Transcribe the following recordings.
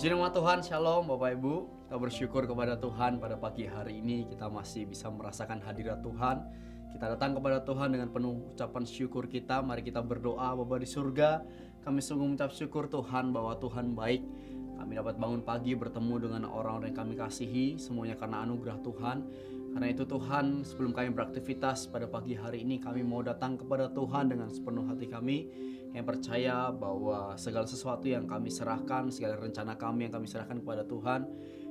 Puji nama Tuhan, Shalom Bapak Ibu. Kita bersyukur kepada Tuhan pada pagi hari ini kita masih bisa merasakan hadirat Tuhan. Kita datang kepada Tuhan dengan penuh ucapan syukur kita. Mari kita berdoa. Bapa di surga, kami sungguh mengucap syukur Tuhan bahwa Tuhan baik. Kami dapat bangun pagi bertemu dengan orang-orang yang kami kasihi, semuanya karena anugerah Tuhan. Karena itu Tuhan, sebelum kami beraktivitas pada pagi hari ini, kami mau datang kepada Tuhan dengan sepenuh hati kami, yang percaya bahwa segala sesuatu yang kami serahkan, segala rencana kami yang kami serahkan kepada Tuhan,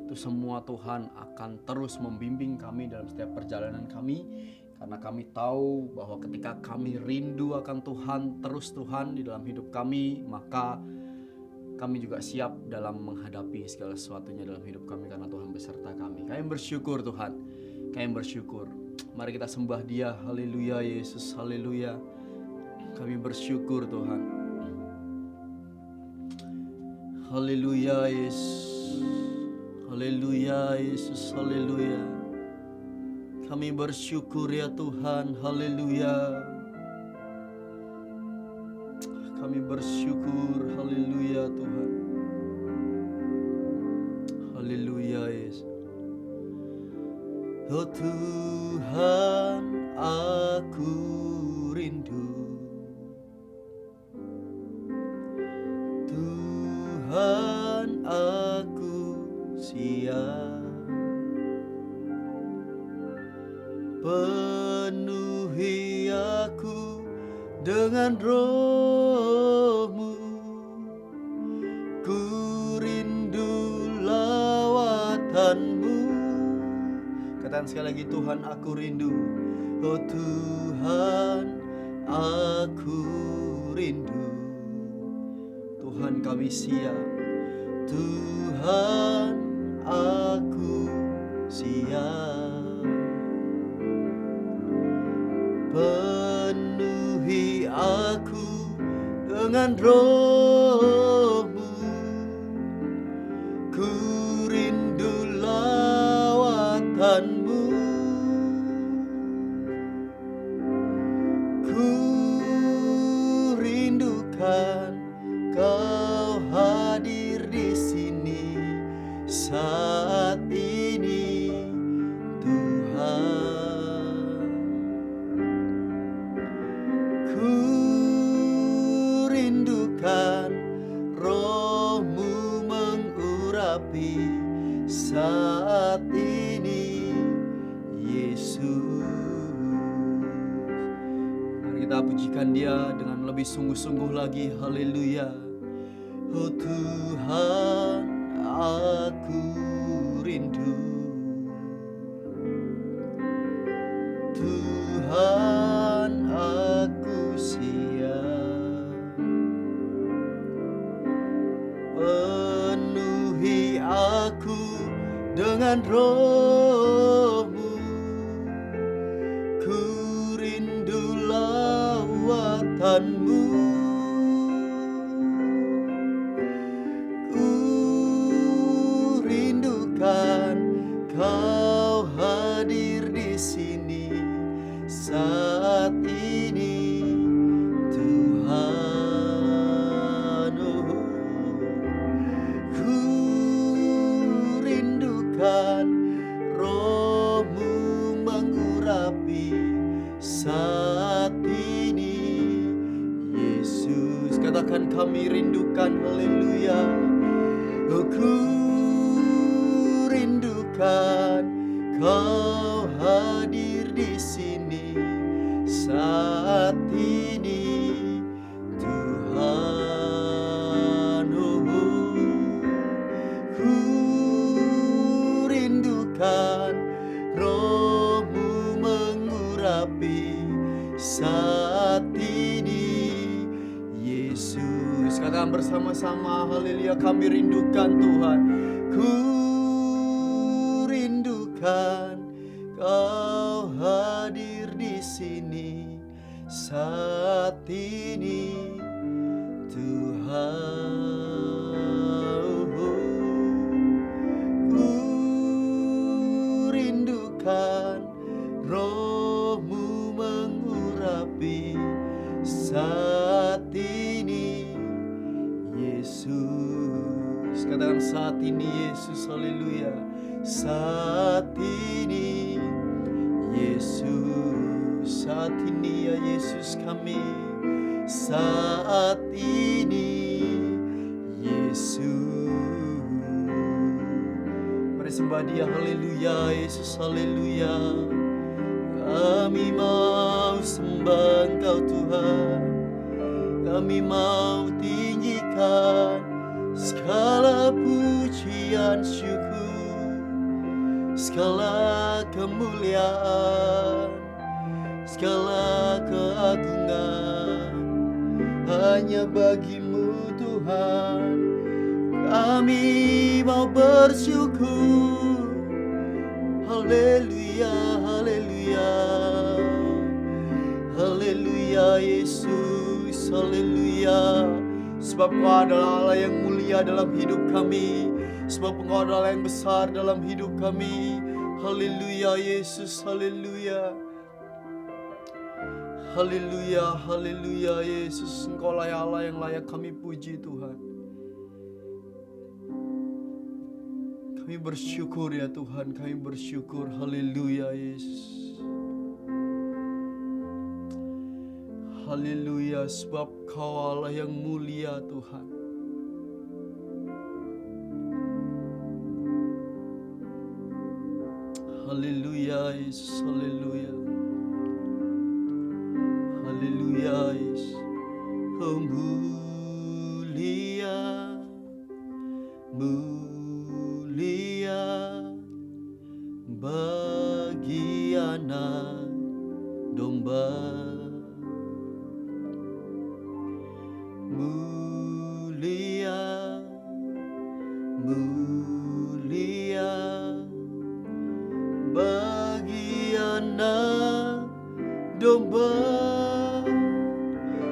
itu semua Tuhan akan terus membimbing kami dalam setiap perjalanan kami. Karena kami tahu bahwa ketika kami rindu akan Tuhan, terus Tuhan di dalam hidup kami, maka kami juga siap dalam menghadapi segala sesuatunya dalam hidup kami karena Tuhan beserta kami. Kami bersyukur Tuhan, kami bersyukur. Mari kita sembah Dia. Haleluya Yesus, haleluya. Kami bersyukur Tuhan. Haleluya Yesus. Haleluya Yesus, haleluya. Kami bersyukur ya Tuhan, haleluya. Kami bersyukur, haleluya Tuhan. Haleluya Yesus. Oh Tuhan, aku rindu. Tuhan, aku siap. Penuhi aku dengan Roh-Mu. Ku rindu lawatan-Mu. Katakan sekali lagi, Tuhan aku rindu. Oh Tuhan, aku rindu. Tuhan kami siap. Tuhan, aku siap. Penuhi aku dengan Roh-Mu. Ku rindu lawatan-Mu. Ku rindukan Kau hadir di sini saat ini, Tuhan. Ku rindukan Roh-Mu mengurapi saat ini, Yesus. Mari kita pujikan Dia dengan lebih sungguh-sungguh lagi. Haleluya. Oh Tuhan, aku rindu. Tuhan, aku siap. Penuhi aku dengan Roh-Mu. Ku rindu lawatan-Mu. Kau hadir di sini saat ini, Tuhan. Oh, ku rindukan Roh-Mu mengurapi saat ini, Yesus. Katakan kami rindukan, haleluya. Oh, ku rindukan Kau hadir di sini saat ini, Tuhan. Oh, ku rindukan Roh-Mu mengurapi saat ini, Yesus. Katakan bersama-sama, haleluya. Kami rindukan Tuhan. Ku rindukan Kau hadir di sini saat ini, Tuhan. Ku rindukan Roh-Mu mengurapi saat ini, Yesus. katakan saat ini Yesus, haleluya. Saat ini Yesus, saat ini ya Yesus kami. Saat ini Yesus. Mari sembah Dia, haleluya Yesus, haleluya. Kami mau sembah Engkau Tuhan, kami mau tinggikan segala pujian syukur, segala kemuliaan, segala keagungan hanya bagi-Mu Tuhan. Kami mau bersyukur, haleluya, haleluya, haleluya Yesus, haleluya. Sebab Engkau adalah Allah yang mulia dalam hidup kami, sebab Engkau adalah Allah yang besar dalam hidup kami. Haleluya Yesus, haleluya. Haleluya, haleluya Yesus, Engkau lah Allah yang layak kami puji Tuhan. Kami bersyukur ya Tuhan, kami bersyukur, haleluya Yesus. Haleluya, sebab Kau Allah yang mulia Tuhan. Haleluya Yesus, haleluya. Haleluya Yesus. Oh mulia, mulia bagi anak domba. Mulia, mulia bagi anak domba,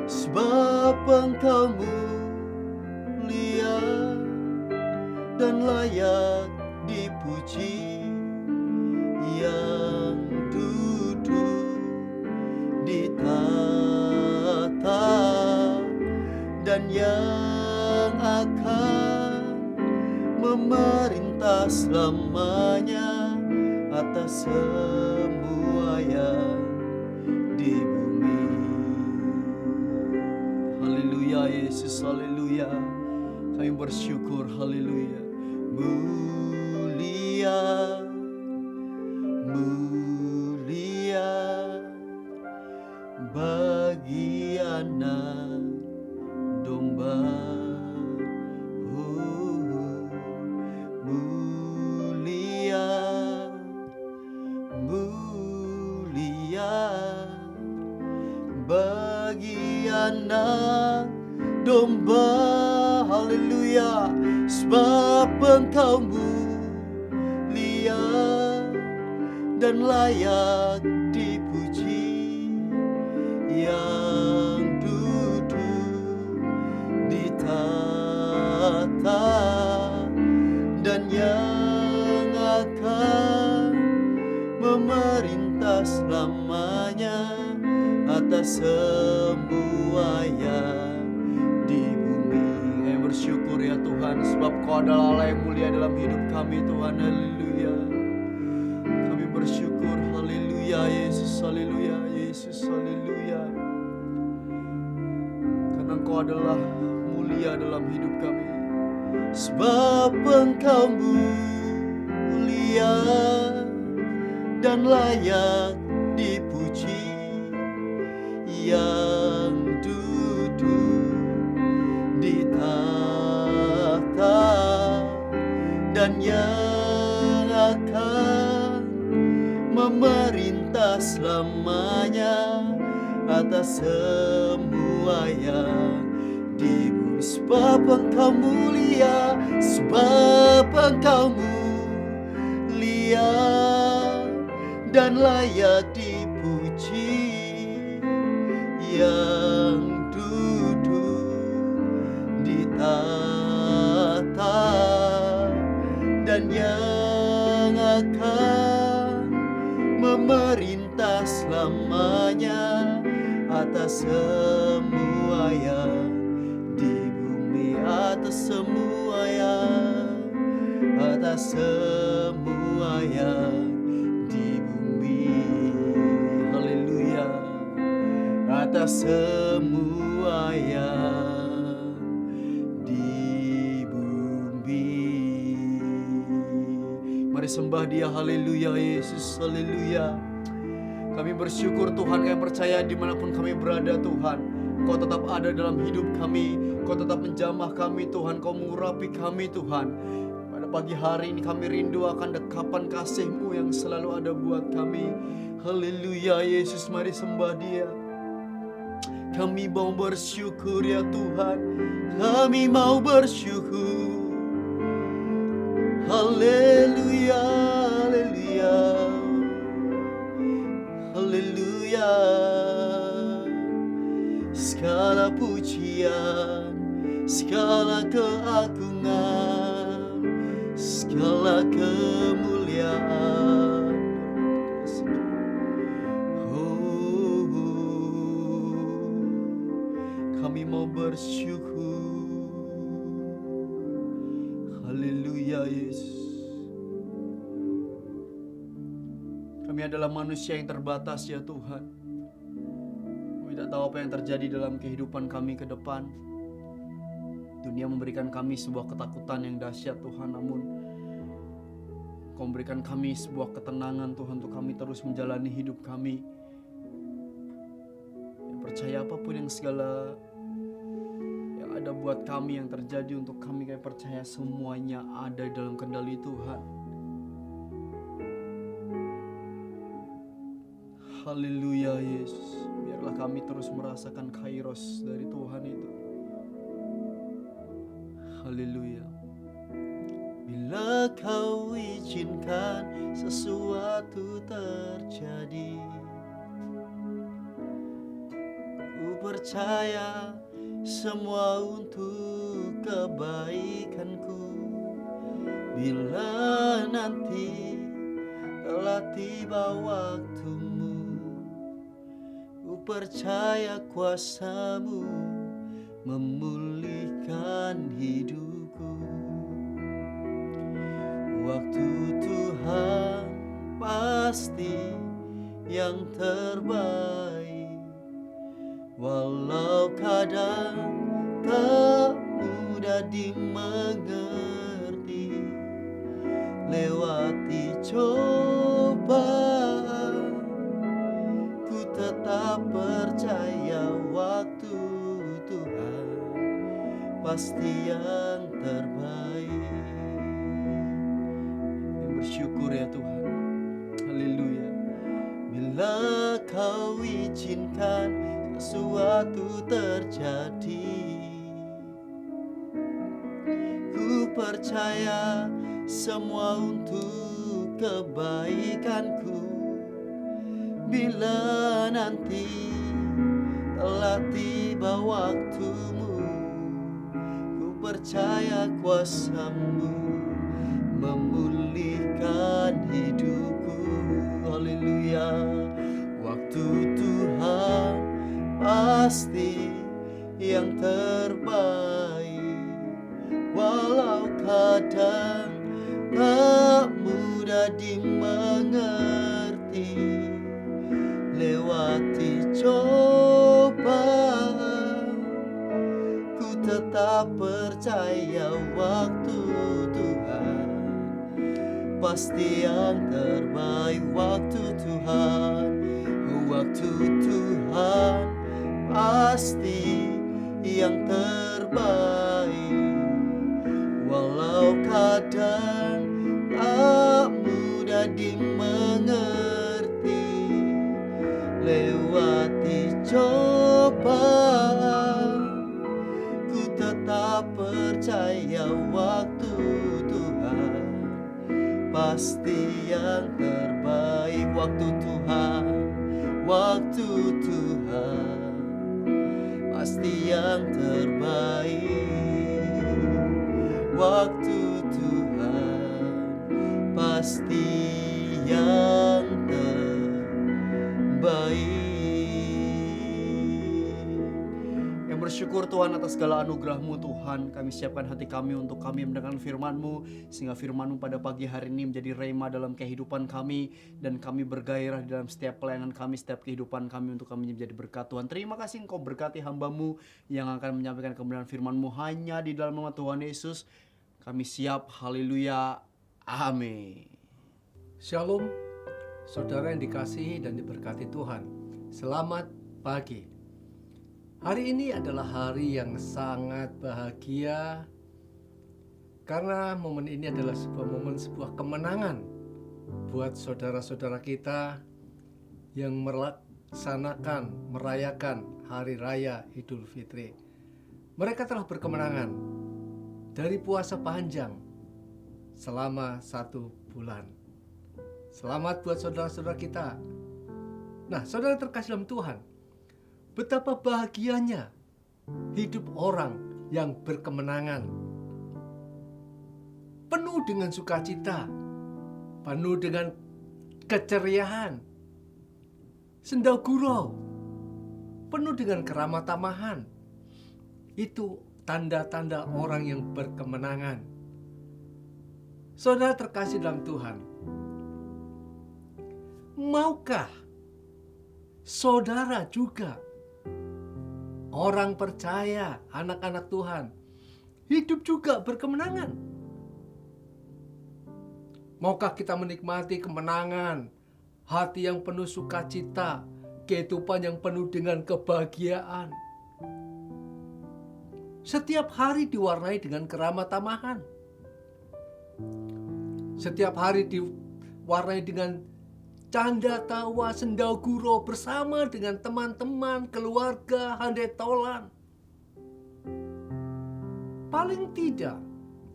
sebab Engkau mulia dan layak dipuji, yang duduk di tahta dan yang akan memerintah selamanya atas semua yang di bumi. Haleluya Yesus, haleluya. Kami bersyukur, haleluya. Mulia, mulia bagi anak domba. Mulia, mulia bagi anak domba. Haleluya, sebab Engkau mulia dan layak dipuji, yang duduk di tahta dan yang akan memerintah selamanya atas semua yang di bumi. Kami bersyukur ya Tuhan, sebab Kau adalah Allah yang mulia dalam hidup kami Tuhan. Haleluya. Kami bersyukur, haleluya Yesus, haleluya Yesus, haleluya. Karena Engkau adalah mulia dalam hidup kami, sebab Engkau mulia dan layak dipuji, yang duduk di tahta dan yang akan memerintah selamanya atas semua yang di bumi. Sebab Engkau mulia, sebab Engkau mulia dan layak dipuji, yang duduk di tahta dan yang akan memerintah selamanya atas semua yang di bumi, atas semua yang atas semua yang di bumi. Haleluya. Atas semua yang di bumi. Mari sembah Dia. Haleluya Yesus. Haleluya. Kami bersyukur Tuhan, kami percaya dimanapun kami berada Tuhan, Kau tetap ada dalam hidup kami. Kau tetap menjamah kami Tuhan, Kau mengurapi kami Tuhan. Pada pagi hari ini kami rindu akan dekapan kasih-Mu yang selalu ada buat kami. Haleluya Yesus, mari sembah Dia. Kami mau bersyukur ya Tuhan, kami mau bersyukur. Haleluya, haleluya, haleluya. Segala pujian, segala keagungan, segala kemuliaan. Kami mau bersyukur. Haleluya Yesus. Kami adalah manusia yang terbatas ya Tuhan. Kami tidak tahu apa yang terjadi dalam kehidupan kami ke depan. Dunia memberikan kami sebuah ketakutan yang dahsyat Tuhan, namun Kau memberikan kami sebuah ketenangan Tuhan untuk kami terus menjalani hidup kami. Yang percaya apapun yang segala ada buat kami yang terjadi untuk kami percaya semuanya ada dalam kendali Tuhan. Haleluya Yesus. Biarlah kami terus merasakan kairos dari Tuhan itu. Haleluya. Bila Kau izinkan sesuatu terjadi, ku percaya semua untuk kebaikanku. Bila nanti telah tiba waktumu, ku percaya kuasa-Mu memulihkan hidupku. Waktu Tuhan pasti yang terbaik. Walau kadang tak mudah dimengerti, lewati cobaan, ku tetap percaya waktu Tuhan pasti yang terbaik. Bersyukur ya Tuhan. Haleluya. Bila Kau izinkan sesuatu terjadi, ku percaya semua untuk kebaikanku. Bila nanti telah tiba waktumu, ku percaya kuasa-Mu memulihkan hidupku. Haleluya. Waktu Tuhan pasti yang terbaik. Walau kadang tak mudah dimengerti, lewati cobaan, ku tetap percaya waktu Tuhan pasti yang terbaik. Waktu Tuhan, waktu Tuhan pasti yang terbaik. Walau kadang tak mudah dimengerti, lewati cobaan, ku tetap percaya waktu Tuhan pasti yang terbaik. Waktu Tuhan, waktu Tuhan pasti yang terbaik. Waktu Tuhan pasti yang terbaik. Yang bersyukur Tuhan atas segala anugerah-Mu Tuhan. Kami siapkan hati kami untuk kami mendengarkan firman-Mu, sehingga firman-Mu pada pagi hari ini menjadi rema dalam kehidupan kami, dan kami bergairah di dalam setiap pelayanan kami, setiap kehidupan kami, untuk kami menjadi berkat Tuhan. Terima kasih Engkau berkati hamba-Mu yang akan menyampaikan kebenaran firman-Mu hanya di dalam nama Tuhan Yesus. Kami siap, haleluya, amin. Shalom, saudara yang dikasihi dan diberkati Tuhan. Selamat pagi. Hari ini adalah hari yang sangat bahagia karena momen ini adalah sebuah kemenangan buat saudara-saudara kita yang merayakan Hari Raya Idul Fitri. Mereka telah berkemenangan dari puasa panjang selama 1 bulan. Selamat buat saudara-saudara kita. Nah, saudara terkasih dalam Tuhan, betapa bahagianya hidup orang yang berkemenangan, penuh dengan sukacita, penuh dengan keceriaan, senda gurau, penuh dengan keramah tamahan. Itu tanda-tanda orang yang berkemenangan. Saudara terkasih dalam Tuhan, maukah saudara juga, orang percaya, anak-anak Tuhan, hidup juga berkemenangan? Maukah kita menikmati kemenangan, hati yang penuh sukacita, kehidupan yang penuh dengan kebahagiaan? Setiap hari diwarnai dengan keramah tamahan. Setiap hari diwarnai dengan canda tawa, senda gurau bersama dengan teman-teman, keluarga, handai tolan. Paling tidak,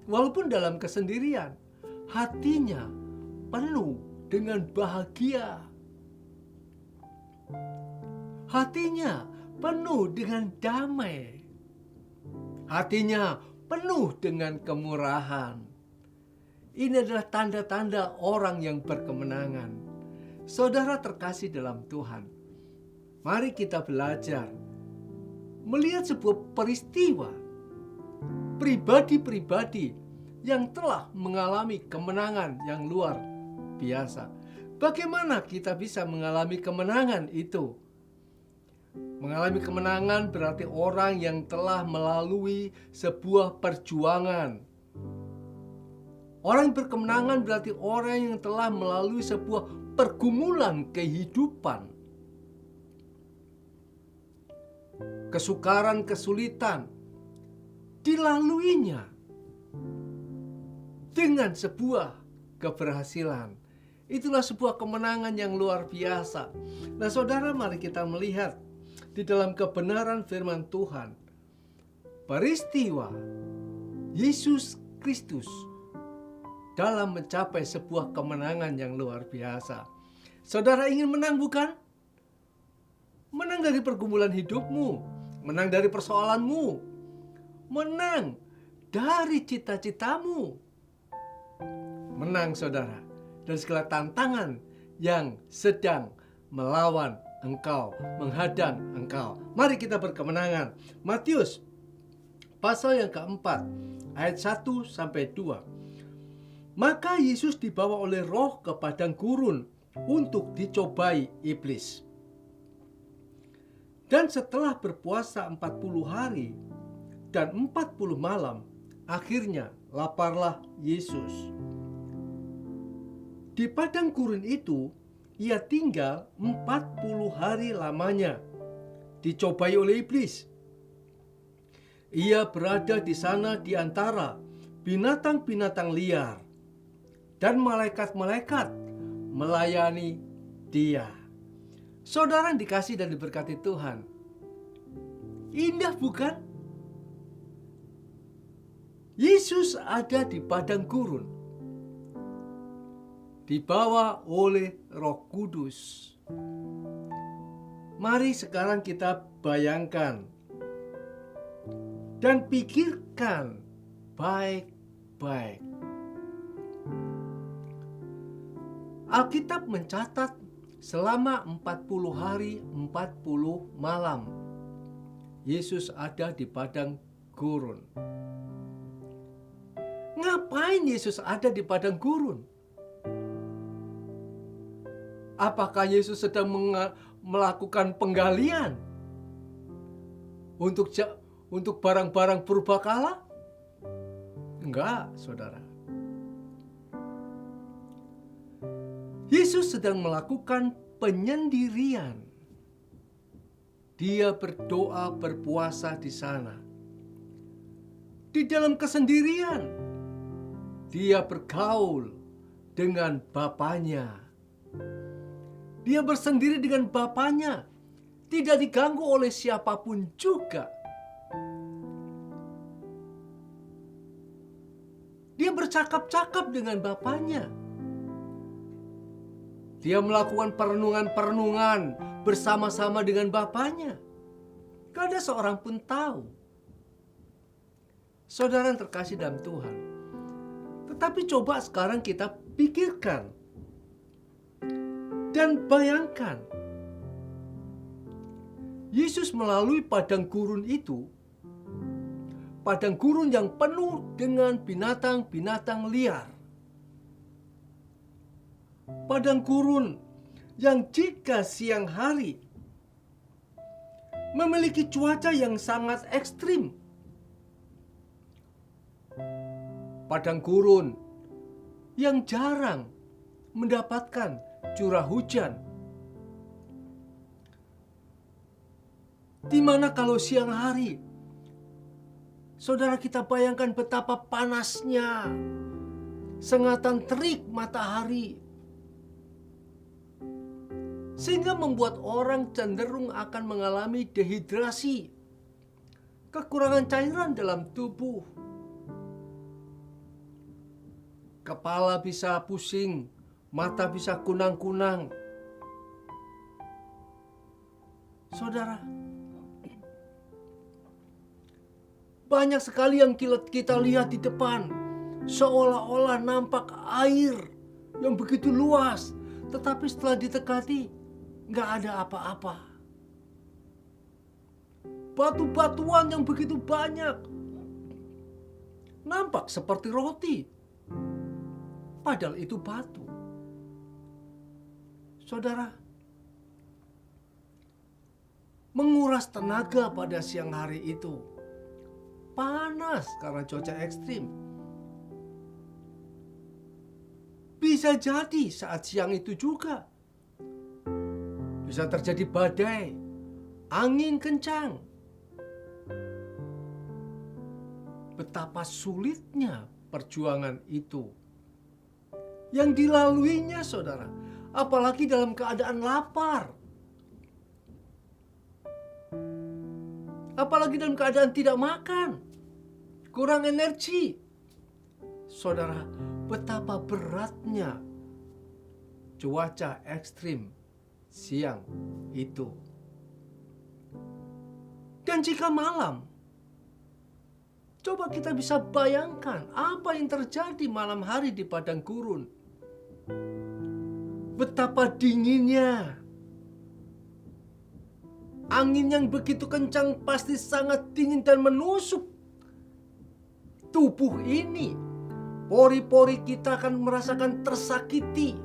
walaupun dalam kesendirian, hatinya penuh dengan bahagia. Hatinya penuh dengan damai. Hatinya penuh dengan kemurahan. Ini adalah tanda-tanda orang yang berkemenangan. Saudara terkasih dalam Tuhan, mari kita belajar melihat sebuah peristiwa pribadi-pribadi yang telah mengalami kemenangan yang luar biasa. Bagaimana kita bisa mengalami kemenangan itu? Mengalami kemenangan berarti orang yang telah melalui sebuah perjuangan. Orang yang berkemenangan berarti orang yang telah melalui sebuah pergumulan kehidupan, kesukaran, kesulitan, dilaluinya dengan sebuah keberhasilan. Itulah sebuah kemenangan yang luar biasa. Nah, saudara, mari kita melihat di dalam kebenaran firman Tuhan, peristiwa Yesus Kristus dalam mencapai sebuah kemenangan yang luar biasa. Saudara ingin menang, bukan? Menang dari pergumulan hidupmu, menang dari persoalanmu, menang dari cita-citamu. Menang, saudara, dari segala tantangan yang sedang melawan engkau, menghadang engkau. Mari kita berkemenangan. Matius pasal yang keempat, ayat 1-2. Maka Yesus dibawa oleh Roh ke padang gurun untuk dicobai iblis. Dan setelah berpuasa 40 hari dan 40 malam, akhirnya laparlah Yesus. Di padang gurun itu, ia tinggal 40 hari lamanya, dicobai oleh iblis. Ia berada di sana di antara binatang-binatang liar, dan malaikat-malaikat melayani dia. Saudara yang dikasih dan diberkati Tuhan, indah bukan? Yesus ada di padang gurun, dibawa oleh Roh Kudus. Mari sekarang kita bayangkan dan pikirkan baik-baik. Alkitab mencatat selama 40 hari 40 malam Yesus ada di padang gurun. Ngapain Yesus ada di padang gurun? Apakah Yesus sedang melakukan penggalian untuk barang-barang purbakala? Enggak, saudara. Yesus sedang melakukan penyendirian. Dia berdoa, berpuasa di sana. Di dalam kesendirian, dia bergaul dengan Bapanya. Dia bersendiri dengan Bapanya, tidak diganggu oleh siapapun juga. Dia bercakap-cakap dengan Bapanya. Dia melakukan perenungan-perenungan bersama-sama dengan Bapanya. Gak ada seorang pun tahu. Saudara yang terkasih dalam Tuhan. Tetapi coba sekarang kita pikirkan dan bayangkan. Yesus melalui padang gurun itu. Padang gurun yang penuh dengan binatang-binatang liar. Padang gurun yang jika siang hari memiliki cuaca yang sangat ekstrim. Padang gurun yang jarang mendapatkan curah hujan. Di mana kalau siang hari, saudara, kita bayangkan betapa panasnya sengatan terik matahari. Sehingga membuat orang cenderung akan mengalami dehidrasi, kekurangan cairan dalam tubuh. Kepala bisa pusing, mata bisa kunang-kunang. Saudara, banyak sekali yang kita lihat di depan, seolah-olah nampak air yang begitu luas, tetapi setelah ditekati, nggak ada apa-apa. Batu-batuan yang begitu banyak, nampak seperti roti, padahal itu batu. Saudara, menguras tenaga pada siang hari itu, panas karena cuaca ekstrim. Bisa jadi saat siang itu juga bisa terjadi badai, angin kencang. Betapa sulitnya perjuangan itu yang dilaluinya, saudara. Apalagi dalam keadaan lapar. Apalagi dalam keadaan tidak makan, kurang energi. Saudara, betapa beratnya cuaca ekstrim siang itu. Dan jika malam, coba kita bisa bayangkan apa yang terjadi malam hari di padang gurun. Betapa dinginnya. Angin yang begitu kencang pasti sangat dingin dan menusuk tubuh ini. Pori-pori kita akan merasakan tersakiti,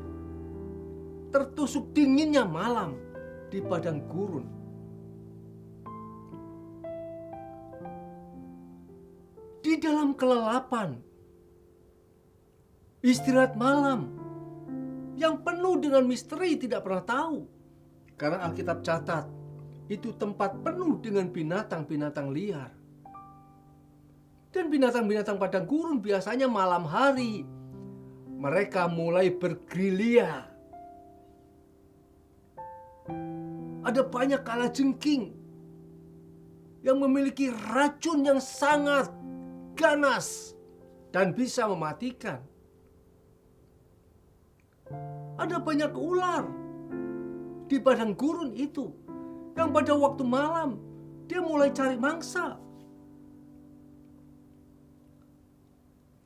tertusuk dinginnya malam di padang gurun. Di dalam kelelapan, istirahat malam yang penuh dengan misteri tidak pernah tahu. Karena Alkitab catat, itu tempat penuh dengan binatang-binatang liar. Dan binatang-binatang padang gurun biasanya malam hari mereka mulai bergerilya. Ada banyak kalajengking yang memiliki racun yang sangat ganas dan bisa mematikan. Ada banyak ular di padang gurun itu yang pada waktu malam dia mulai cari mangsa.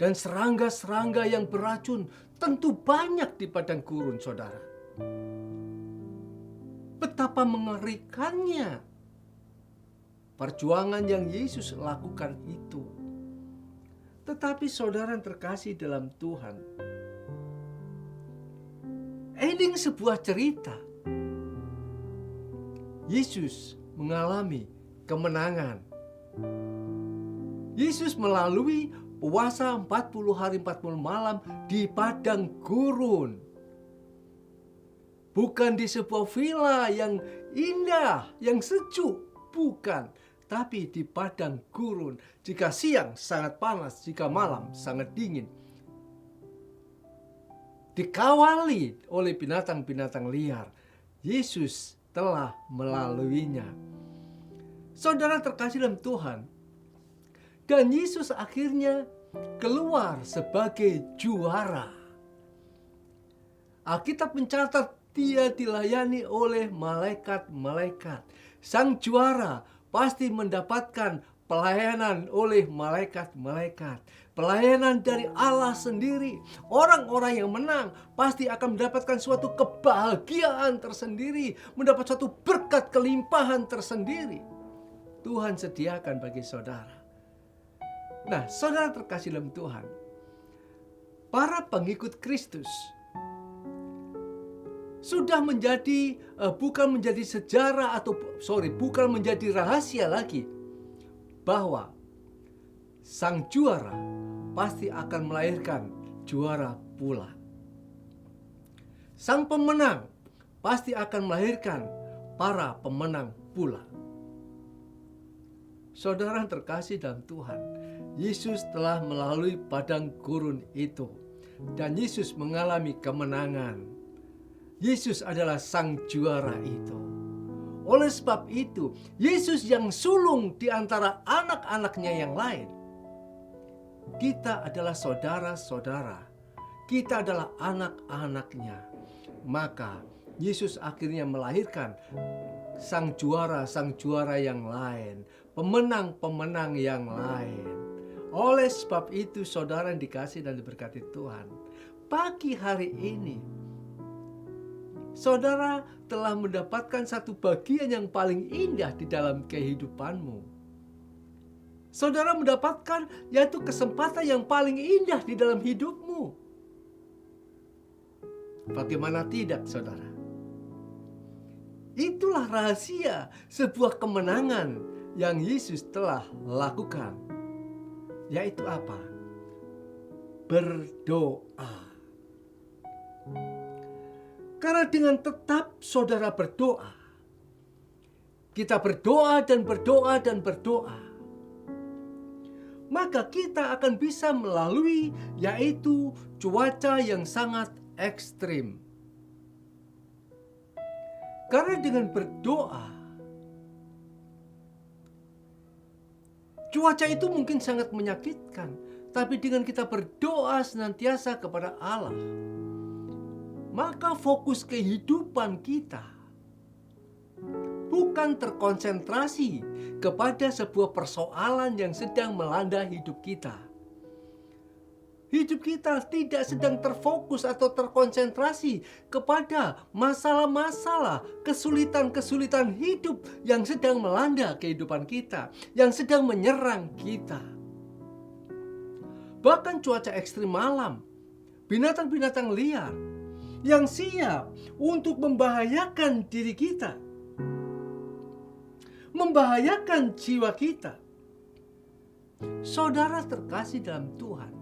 Dan serangga-serangga yang beracun tentu banyak di padang gurun, saudara. Betapa mengerikannya perjuangan yang Yesus lakukan itu. Tetapi saudara yang terkasih dalam Tuhan, ending sebuah cerita, Yesus mengalami kemenangan. Yesus melalui puasa 40 hari 40 malam di padang gurun. Bukan di sebuah villa yang indah, yang sejuk, bukan. Tapi di padang gurun. Jika siang sangat panas, jika malam sangat dingin. Dikawali oleh binatang-binatang liar. Yesus telah melaluinya. Saudara terkasih dalam Tuhan, dan Yesus akhirnya keluar sebagai juara. Alkitab mencatat dia dilayani oleh malaikat-malaikat. Sang juara pasti mendapatkan pelayanan oleh malaikat-malaikat. Pelayanan dari Allah sendiri. Orang-orang yang menang pasti akan mendapatkan suatu kebahagiaan tersendiri. Mendapat suatu berkat kelimpahan tersendiri. Tuhan sediakan bagi saudara. Nah, saudara terkasih dalam Tuhan, para pengikut Kristus sudah menjadi bukan menjadi sejarah bukan menjadi rahasia lagi bahwa sang juara pasti akan melahirkan juara pula. Sang pemenang pasti akan melahirkan para pemenang pula. Saudara yang terkasih dalam Tuhan, Yesus telah melalui padang gurun itu dan Yesus mengalami kemenangan. Yesus adalah sang juara itu. Oleh sebab itu, Yesus yang sulung di antara anak-anaknya yang lain. Kita adalah saudara-saudara. Kita adalah anak-anaknya. Maka Yesus akhirnya melahirkan sang juara yang lain. Pemenang-pemenang yang lain. Oleh sebab itu, saudara yang dikasih dan diberkati Tuhan, pagi hari ini saudara telah mendapatkan satu bagian yang paling indah di dalam kehidupanmu. Saudara mendapatkan yaitu kesempatan yang paling indah di dalam hidupmu. Bagaimana tidak, saudara? Itulah rahasia sebuah kemenangan yang Yesus telah lakukan. Yaitu apa? Berdoa. Karena dengan tetap saudara berdoa, kita berdoa dan berdoa dan berdoa, maka kita akan bisa melalui yaitu cuaca yang sangat ekstrim. Karena dengan berdoa, cuaca itu mungkin sangat menyakitkan, tapi dengan kita berdoa senantiasa kepada Allah, maka fokus kehidupan kita bukan terkonsentrasi kepada sebuah persoalan yang sedang melanda hidup kita. Hidup kita tidak sedang terfokus atau terkonsentrasi kepada masalah-masalah, kesulitan-kesulitan hidup yang sedang melanda kehidupan kita, yang sedang menyerang kita. Bahkan cuaca ekstrim malam, binatang-binatang liar yang siap untuk membahayakan diri kita, membahayakan jiwa kita. Saudara terkasih dalam Tuhan,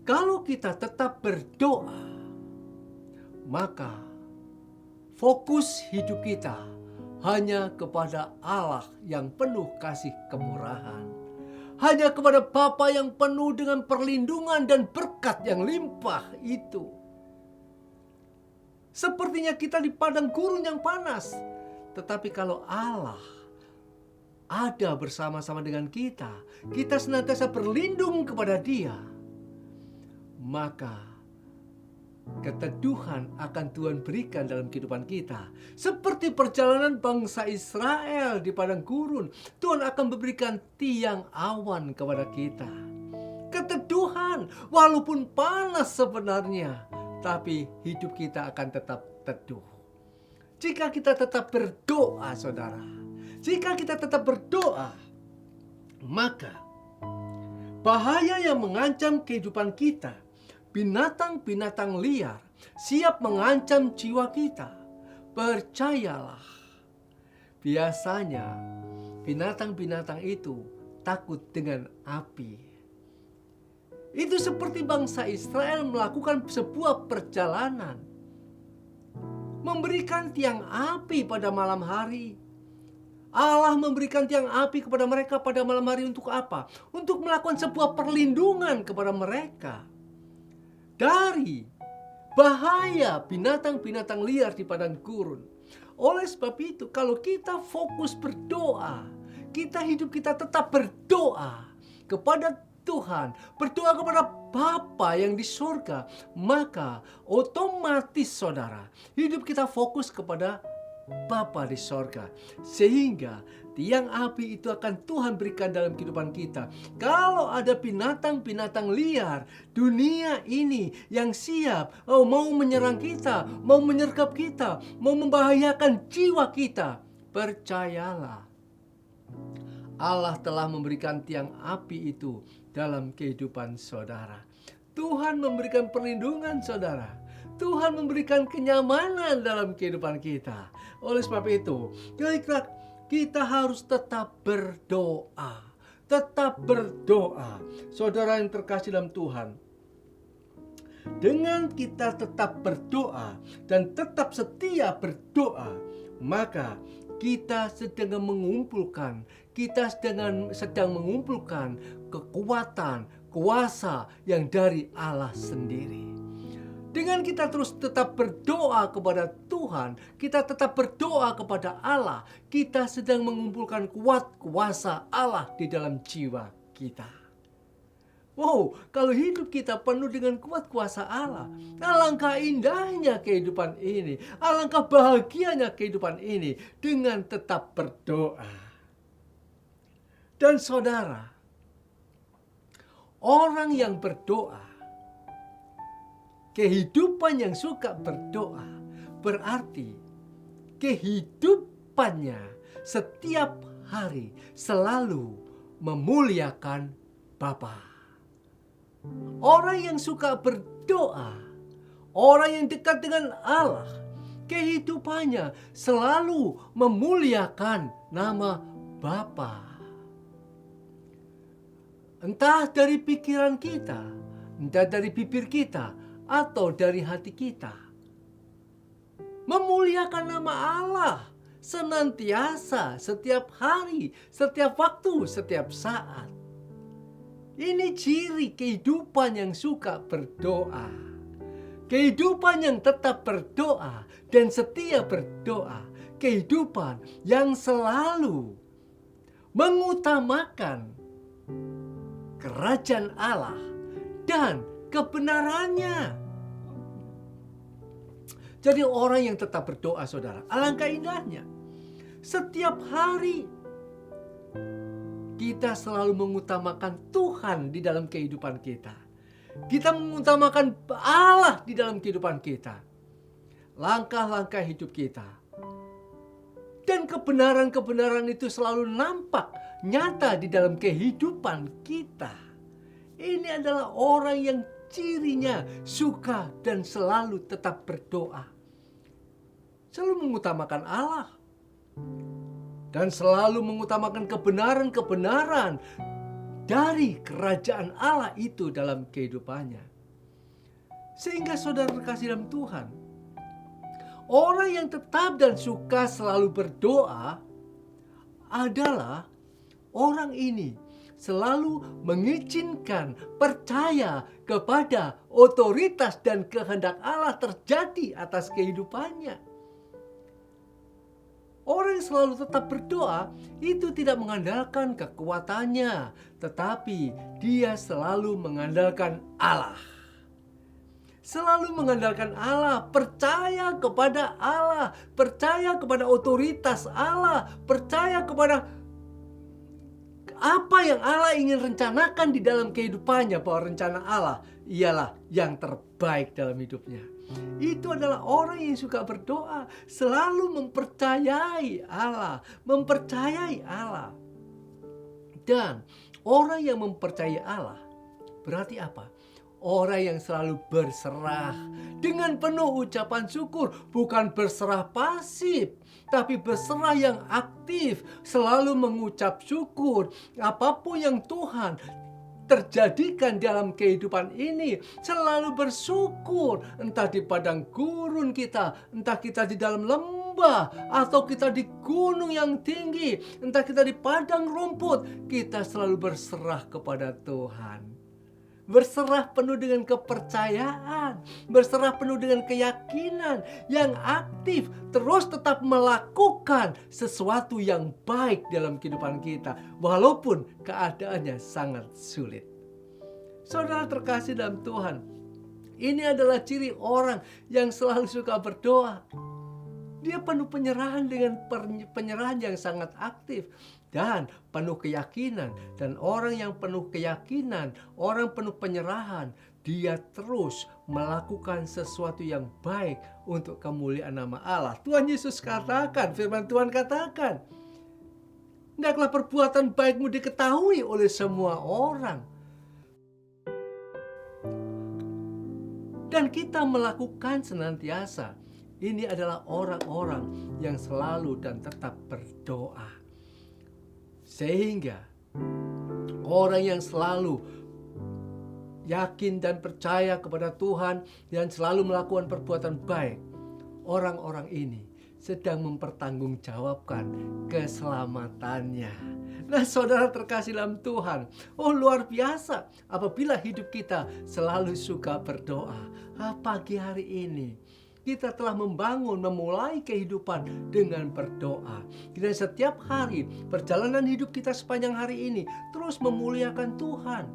kalau kita tetap berdoa, maka fokus hidup kita hanya kepada Allah yang penuh kasih kemurahan. Hanya kepada Bapa yang penuh dengan perlindungan dan berkat yang limpah itu. Sepertinya kita di padang gurun yang panas. Tetapi kalau Allah ada bersama-sama dengan kita, kita senantiasa berlindung kepada Dia, maka keteduhan akan Tuhan berikan dalam kehidupan kita. Seperti perjalanan bangsa Israel di padang gurun, Tuhan akan memberikan tiang awan kepada kita. Keteduhan walaupun panas sebenarnya, tapi hidup kita akan tetap teduh. Jika kita tetap berdoa, saudara. Jika kita tetap berdoa, maka bahaya yang mengancam kehidupan kita, binatang-binatang liar, siap mengancam jiwa kita. Percayalah, biasanya binatang-binatang itu takut dengan api. Itu seperti bangsa Israel melakukan sebuah perjalanan, memberikan tiang api pada malam hari. Allah memberikan tiang api kepada mereka pada malam hari untuk apa? Untuk melakukan sebuah perlindungan kepada mereka dari bahaya binatang-binatang liar di padang gurun. Oleh sebab itu, kalau kita fokus berdoa, hidup kita tetap berdoa kepada Tuhan, berdoa kepada Bapa yang di surga, maka otomatis saudara, hidup kita fokus kepada Bapa di sorga. Sehingga tiang api itu akan Tuhan berikan dalam kehidupan kita. Kalau ada binatang-binatang liar dunia ini yang siap mau menyerang kita, mau menyergap kita, mau membahayakan jiwa kita, percayalah, Allah telah memberikan tiang api itu dalam kehidupan saudara. Tuhan memberikan perlindungan saudara. Tuhan memberikan kenyamanan dalam kehidupan kita. Oleh sebab itu, kita harus tetap berdoa. Tetap berdoa. Saudara yang terkasih dalam Tuhan, dengan kita tetap berdoa dan tetap setia berdoa, maka kita sedang mengumpulkan kekuatan, kuasa yang dari Allah sendiri. Dengan kita terus tetap berdoa kepada Tuhan, kita tetap berdoa kepada Allah, kita sedang mengumpulkan kuasa Allah di dalam jiwa kita. Wow, kalau hidup kita penuh dengan kuasa Allah, alangkah indahnya kehidupan ini, alangkah bahagianya kehidupan ini dengan tetap berdoa. Dan saudara, orang yang berdoa, kehidupan yang suka berdoa, berarti kehidupannya setiap hari selalu memuliakan Bapa. Orang yang suka berdoa, orang yang dekat dengan Allah, kehidupannya selalu memuliakan nama Bapa. Entah dari pikiran kita, entah dari bibir kita, atau dari hati kita. Memuliakan nama Allah senantiasa, setiap hari, setiap waktu, setiap saat. Ini ciri kehidupan yang suka berdoa. Kehidupan yang tetap berdoa dan setia berdoa. Kehidupan yang selalu mengutamakan kerajaan Allah dan kebenarannya. Jadi orang yang tetap berdoa saudara, alangkah indahnya. Setiap hari kita selalu mengutamakan Tuhan di dalam kehidupan kita. Kita mengutamakan Allah di dalam kehidupan kita. Langkah-langkah hidup kita. Dan kebenaran-kebenaran itu selalu nampak nyata di dalam kehidupan kita. Ini adalah orang yang cirinya suka dan selalu tetap berdoa. Selalu mengutamakan Allah. Dan selalu mengutamakan kebenaran-kebenaran dari kerajaan Allah itu dalam kehidupannya. Sehingga saudara terkasih dalam Tuhan, orang yang tetap dan suka selalu berdoa adalah orang ini selalu mengizinkan, percaya kepada otoritas dan kehendak Allah terjadi atas kehidupannya. Orang yang selalu tetap berdoa itu tidak mengandalkan kekuatannya, tetapi dia selalu mengandalkan Allah. Selalu mengandalkan Allah, percaya kepada Allah, percaya kepada otoritas Allah, percaya kepada apa yang Allah ingin rencanakan di dalam kehidupannya, bahwa rencana Allah ialah yang terbaik dalam hidupnya. Itu adalah orang yang suka berdoa, selalu mempercayai Allah, Dan orang yang mempercayai Allah berarti apa? Orang yang selalu berserah dengan penuh ucapan syukur, bukan berserah pasif, tapi berserah yang aktif, selalu mengucap syukur. Apapun yang Tuhan terjadikan dalam kehidupan ini, selalu bersyukur. Entah di padang gurun kita, entah kita di dalam lembah, atau kita di gunung yang tinggi, entah kita di padang rumput, kita selalu berserah kepada Tuhan. Berserah penuh dengan kepercayaan, berserah penuh dengan keyakinan yang aktif, terus tetap melakukan sesuatu yang baik dalam kehidupan kita, walaupun keadaannya sangat sulit. Saudara terkasih dalam Tuhan, ini adalah ciri orang yang selalu suka berdoa. Dia penuh penyerahan dengan penyerahan yang sangat aktif dan penuh keyakinan. Dan orang yang penuh keyakinan, orang penuh penyerahan, dia terus melakukan sesuatu yang baik untuk kemuliaan nama Allah. Tuhan Yesus katakan, firman Tuhan katakan, hendaklah perbuatan baikmu diketahui oleh semua orang. Dan kita melakukan senantiasa. Ini adalah orang-orang yang selalu dan tetap berdoa. Sehingga orang yang selalu yakin dan percaya kepada Tuhan dan selalu melakukan perbuatan baik, orang-orang ini sedang mempertanggungjawabkan keselamatannya. Nah, saudara terkasih dalam Tuhan, luar biasa apabila hidup kita selalu suka berdoa. Pagi hari ini kita telah memulai kehidupan dengan berdoa. Dan setiap hari, perjalanan hidup kita sepanjang hari ini terus memuliakan Tuhan.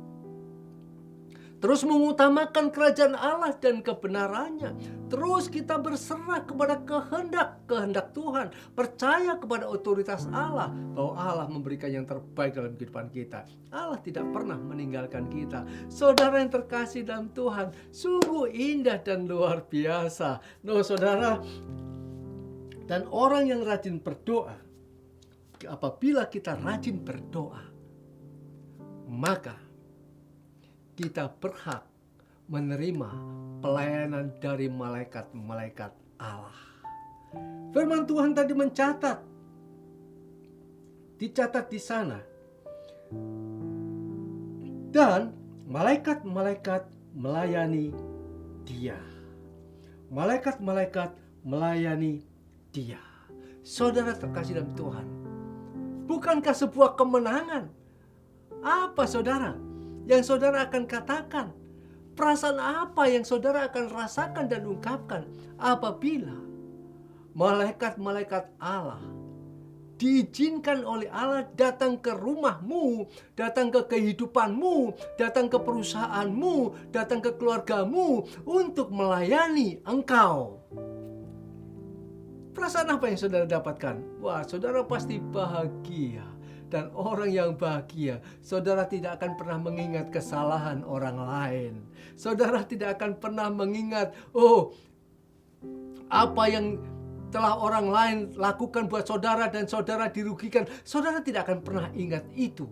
Terus mengutamakan kerajaan Allah dan kebenarannya. Terus kita berserah kepada kehendak Tuhan. Percaya kepada otoritas Allah, bahwa Allah memberikan yang terbaik dalam kehidupan kita. Allah tidak pernah meninggalkan kita. Saudara yang terkasih dalam Tuhan, sungguh indah dan luar biasa. Saudara, dan orang yang rajin berdoa, apabila kita rajin berdoa, maka kita berhak menerima pelayanan dari malaikat-malaikat Allah. Firman Tuhan tadi dicatat di sana. Dan malaikat-malaikat melayani Dia. Malaikat-malaikat melayani Dia. Saudara terkasih dalam Tuhan, bukankah sebuah kemenangan? Apa saudara yang saudara akan katakan? Perasaan apa yang saudara akan rasakan dan ungkapkan apabila malaikat-malaikat Allah diizinkan oleh Allah datang ke rumahmu, datang ke kehidupanmu, datang ke perusahaanmu, datang ke keluargamu untuk melayani engkau? Perasaan apa yang saudara dapatkan? Wah, saudara pasti bahagia. Dan orang yang bahagia, saudara tidak akan pernah mengingat kesalahan orang lain. Saudara tidak akan pernah mengingat, apa yang telah orang lain lakukan buat saudara dan saudara dirugikan. Saudara tidak akan pernah ingat itu.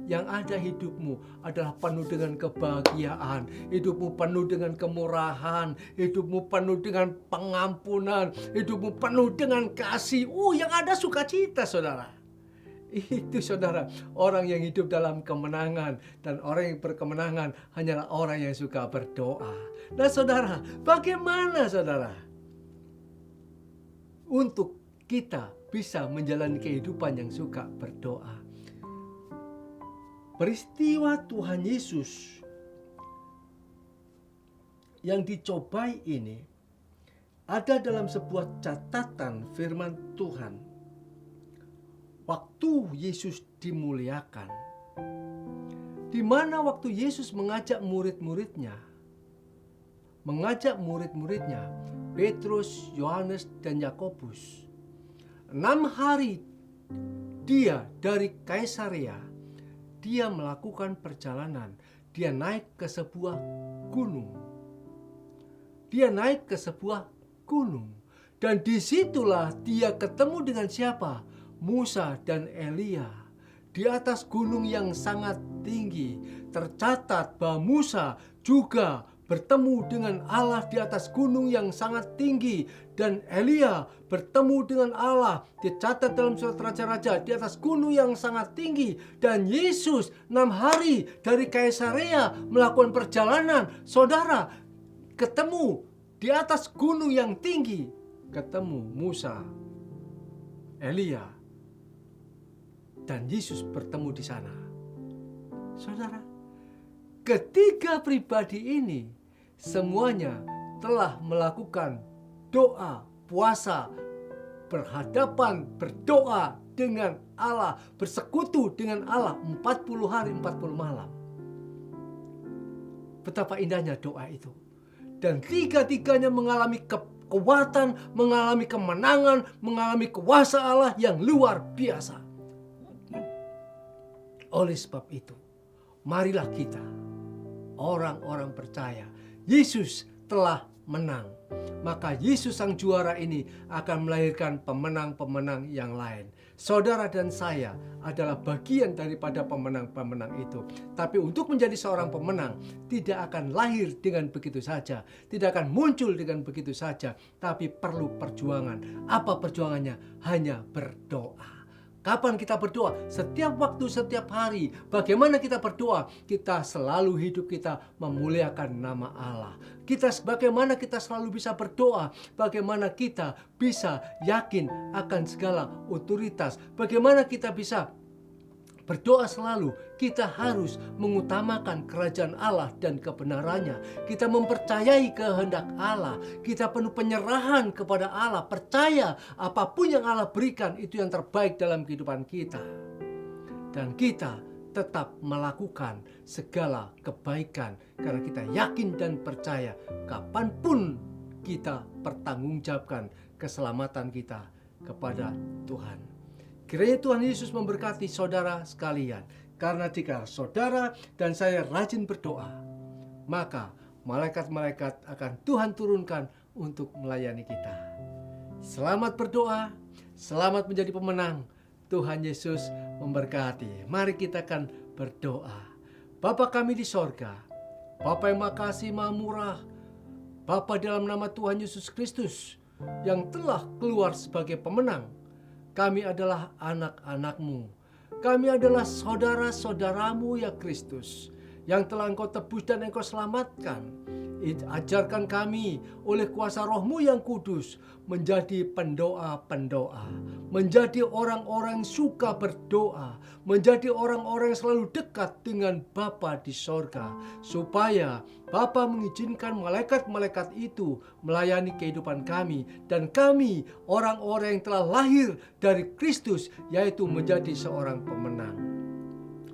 Yang ada hidupmu adalah penuh dengan kebahagiaan, hidupmu penuh dengan kemurahan, hidupmu penuh dengan pengampunan, hidupmu penuh dengan kasih. Yang ada sukacita, saudara. Itu saudara, orang yang hidup dalam kemenangan. Dan orang yang berkemenangan hanyalah orang yang suka berdoa. Nah saudara, bagaimana saudara untuk kita bisa menjalani kehidupan yang suka berdoa? Peristiwa Tuhan Yesus yang dicobai ini ada dalam sebuah catatan firman Tuhan. Waktu Yesus dimuliakan, di mana waktu Yesus mengajak murid-muridnya, Petrus, Yohanes, dan Yakobus, 6 hari dia dari Kaisarea, dia melakukan perjalanan dia naik ke sebuah gunung. Dia naik ke sebuah gunung. Dan disitulah dia ketemu dengan siapa? Musa dan Elia. Di atas gunung yang sangat tinggi. Tercatat bahwa Musa juga bertemu dengan Allah di atas gunung yang sangat tinggi. Dan Elia bertemu dengan Allah, dicatat dalam surat Raja-Raja, di atas gunung yang sangat tinggi. Dan Yesus 6 hari dari Kaisarea melakukan perjalanan. Saudara, ketemu di atas gunung yang tinggi. Ketemu Musa, Elia, dan Yesus bertemu di sana. Saudara, ketiga pribadi ini semuanya telah melakukan doa, puasa, berdoa dengan Allah, bersekutu dengan Allah 40 hari 40 malam. Betapa indahnya doa itu. Dan tiga-tiganya mengalami kekuatan, mengalami kemenangan, mengalami kuasa Allah yang luar biasa. Oleh sebab itu, marilah kita, orang-orang percaya, Yesus telah menang. Maka Yesus sang juara ini akan melahirkan pemenang-pemenang yang lain. Saudara dan saya adalah bagian daripada pemenang-pemenang itu. Tapi untuk menjadi seorang pemenang tidak akan lahir dengan begitu saja, tidak akan muncul dengan begitu saja, tapi perlu perjuangan. Apa perjuangannya? Hanya berdoa. Kapan kita berdoa? Setiap waktu, setiap hari. Bagaimana kita berdoa? Kita selalu hidup kita memuliakan nama Allah. Bagaimana kita selalu bisa berdoa? Bagaimana kita bisa yakin akan segala otoritas? Bagaimana kita bisa berdoa selalu? Kita harus mengutamakan kerajaan Allah dan kebenarannya. Kita mempercayai kehendak Allah. Kita penuh penyerahan kepada Allah. Percaya apapun yang Allah berikan itu yang terbaik dalam kehidupan kita. Dan kita tetap melakukan segala kebaikan karena kita yakin dan percaya kapanpun kita pertanggungjawabkan keselamatan kita kepada Tuhan. Kiranya Tuhan Yesus memberkati saudara sekalian. Karena jika saudara dan saya rajin berdoa, maka malaikat-malaikat akan Tuhan turunkan untuk melayani kita. Selamat berdoa, selamat menjadi pemenang. Tuhan Yesus memberkati. Mari kita akan berdoa. Bapa kami di sorga, Bapa yang Maha Kasih, Maha Murah, Bapa dalam nama Tuhan Yesus Kristus yang telah keluar sebagai pemenang. Kami adalah anak-anak-Mu. Kami adalah saudara-saudaramu ya Kristus, yang telah Engkau tebus dan Engkau selamatkan. Ajarkan kami oleh kuasa Roh-Mu yang kudus menjadi pendoa-pendoa, menjadi orang-orang yang suka berdoa, menjadi orang-orang yang selalu dekat dengan Bapa di sorga, supaya Bapa mengizinkan malaikat-malaikat itu melayani kehidupan kami, dan kami orang-orang yang telah lahir dari Kristus, yaitu menjadi seorang pemenang.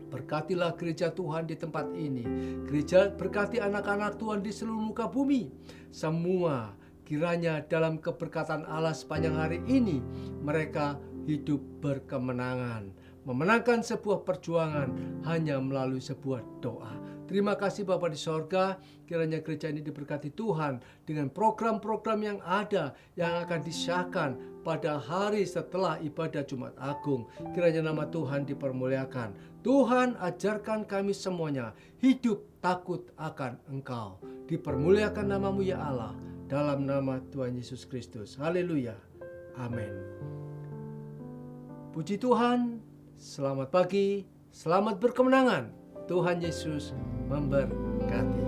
Berkatilah gereja Tuhan di tempat ini. Gereja berkati anak-anak Tuhan di seluruh muka bumi. Semua kiranya dalam keberkatan Allah sepanjang hari ini mereka hidup berkemenangan, memenangkan sebuah perjuangan hanya melalui sebuah doa. Terima kasih Bapa di sorga, kiranya gereja ini diberkati Tuhan dengan program-program yang ada yang akan disahkan pada hari setelah ibadah Jumat Agung. Kiranya nama Tuhan dipermuliakan. Tuhan ajarkan kami semuanya hidup takut akan Engkau. Dipermuliakan nama-Mu ya Allah, dalam nama Tuhan Yesus Kristus. Haleluya. Amin. Puji Tuhan, selamat pagi, selamat berkemenangan. Tuhan Yesus memberkati.